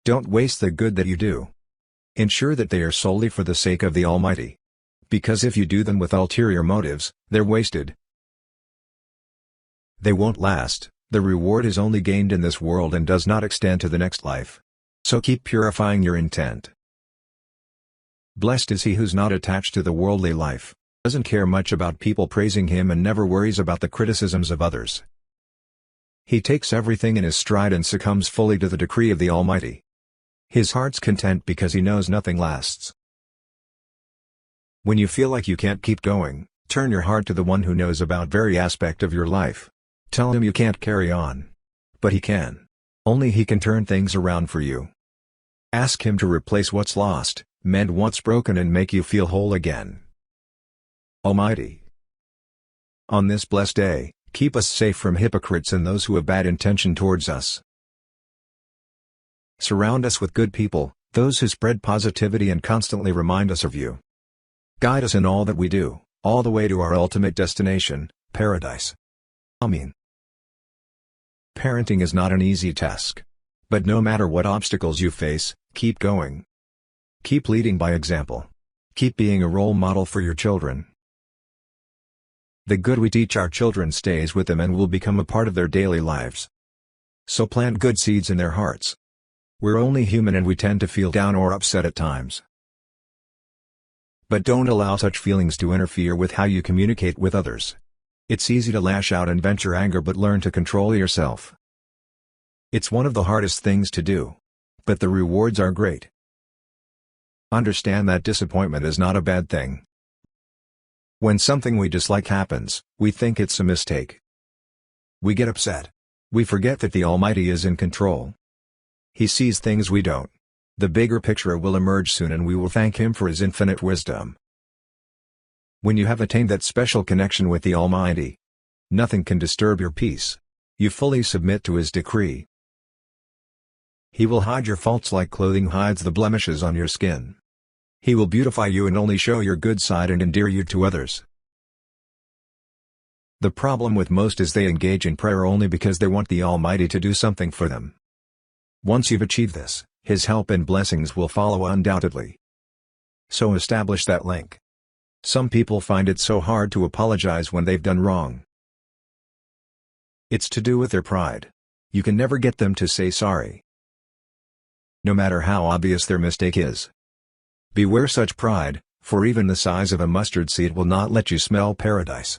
Don't waste the good that you do. Ensure that they are solely for the sake of the Almighty. Because if you do them with ulterior motives, they're wasted. They won't last. The reward is only gained in this world and does not extend to the next life. So keep purifying your intent. Blessed is he who's not attached to the worldly life, doesn't care much about people praising him and never worries about the criticisms of others. He takes everything in his stride and succumbs fully to the decree of the Almighty. His heart's content because he knows nothing lasts. When you feel like you can't keep going, turn your heart to the one who knows about every aspect of your life. Tell him you can't carry on. But he can. Only he can turn things around for you. Ask him to replace what's lost, mend what's broken and make you feel whole again. Almighty, on this blessed day, keep us safe from hypocrites and those who have bad intention towards us. Surround us with good people, those who spread positivity and constantly remind us of you. Guide us in all that we do, all the way to our ultimate destination, paradise. Ameen. Parenting is not an easy task. But no matter what obstacles you face, keep going. Keep leading by example. Keep being a role model for your children. The good we teach our children stays with them and will become a part of their daily lives. So plant good seeds in their hearts. We're only human and we tend to feel down or upset at times. But don't allow such feelings to interfere with how you communicate with others. It's easy to lash out and vent your anger, but learn to control yourself. It's one of the hardest things to do. But the rewards are great. Understand that disappointment is not a bad thing. When something we dislike happens, we think it's a mistake. We get upset. We forget that the Almighty is in control. He sees things we don't. The bigger picture will emerge soon and we will thank him for his infinite wisdom. When you have attained that special connection with the Almighty, nothing can disturb your peace. You fully submit to his decree. He will hide your faults like clothing hides the blemishes on your skin. He will beautify you and only show your good side and endear you to others. The problem with most is they engage in prayer only because they want the Almighty to do something for them. Once you've achieved this, his help and blessings will follow undoubtedly. So establish that link. Some people find it so hard to apologize when they've done wrong. It's to do with their pride. You can never get them to say sorry, no matter how obvious their mistake is. Beware such pride, for even the size of a mustard seed will not let you smell paradise.